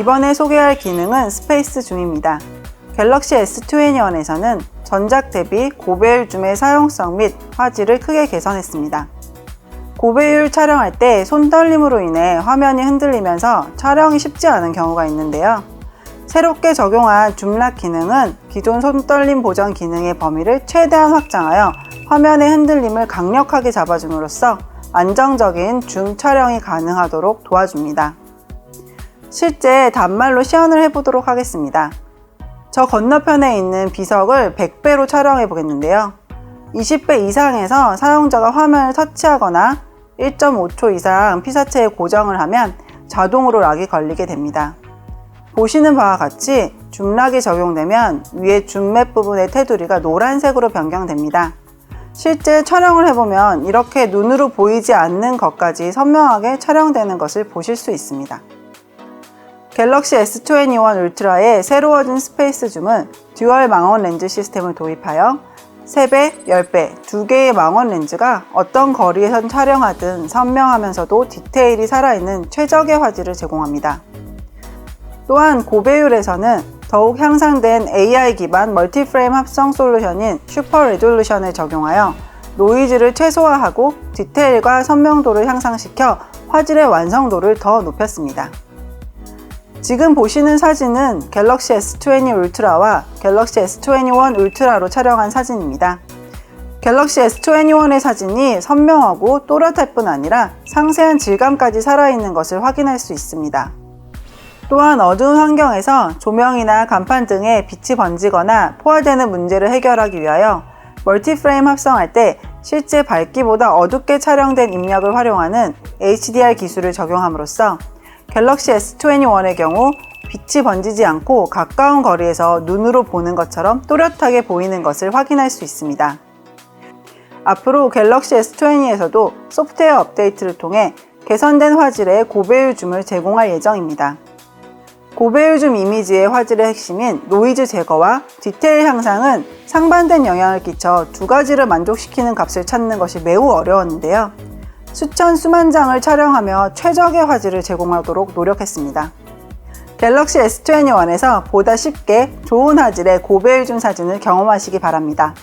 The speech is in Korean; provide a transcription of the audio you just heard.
이번에 소개할 기능은 스페이스 줌입니다. 갤럭시 S21에서는 전작 대비 고배율 줌의 사용성 및 화질을 크게 개선했습니다. 고배율 촬영할 때 손떨림으로 인해 화면이 흔들리면서 촬영이 쉽지 않은 경우가 있는데요. 새롭게 적용한 줌락 기능은 기존 손떨림 보정 기능의 범위를 최대한 확장하여 화면의 흔들림을 강력하게 잡아줌으로써 안정적인 줌 촬영이 가능하도록 도와줍니다. 실제 단말로 시연을 해보도록 하겠습니다. 저 건너편에 있는 비석을 100배로 촬영해 보겠는데요. 20배 이상에서 사용자가 화면을 터치하거나 1.5초 이상 피사체에 고정을 하면 자동으로 락이 걸리게 됩니다. 보시는 바와 같이 줌락이 적용되면 위에 줌맵 부분의 테두리가 노란색으로 변경됩니다. 실제 촬영을 해보면 이렇게 눈으로 보이지 않는 것까지 선명하게 촬영되는 것을 보실 수 있습니다. 갤럭시 S21 울트라의 새로워진 스페이스 줌은 듀얼 망원 렌즈 시스템을 도입하여 3배, 10배, 2개의 망원 렌즈가 어떤 거리에선 촬영하든 선명하면서도 디테일이 살아있는 최적의 화질을 제공합니다. 또한 고배율에서는 더욱 향상된 AI 기반 멀티프레임 합성 솔루션인 슈퍼 레졸루션을 적용하여 노이즈를 최소화하고 디테일과 선명도를 향상시켜 화질의 완성도를 더 높였습니다. 지금 보시는 사진은 갤럭시 S20 울트라와 갤럭시 S21 울트라로 촬영한 사진입니다. 갤럭시 S21의 사진이 선명하고 또렷할 뿐 아니라 상세한 질감까지 살아있는 것을 확인할 수 있습니다. 또한 어두운 환경에서 조명이나 간판 등에 빛이 번지거나 포화되는 문제를 해결하기 위하여 멀티프레임 합성할 때 실제 밝기보다 어둡게 촬영된 입력을 활용하는 HDR 기술을 적용함으로써 갤럭시 S21의 경우 빛이 번지지 않고 가까운 거리에서 눈으로 보는 것처럼 또렷하게 보이는 것을 확인할 수 있습니다. 앞으로 갤럭시 S20에서도 소프트웨어 업데이트를 통해 개선된 화질의 고배율 줌을 제공할 예정입니다. 고배율 줌 이미지의 화질의 핵심인 노이즈 제거와 디테일 향상은 상반된 영향을 끼쳐 두 가지를 만족시키는 값을 찾는 것이 매우 어려웠는데요. 수천 수만 장을 촬영하며 최적의 화질을 제공하도록 노력했습니다. 갤럭시 S21에서 보다 쉽게 좋은 화질의 고배율 줌 사진을 경험하시기 바랍니다.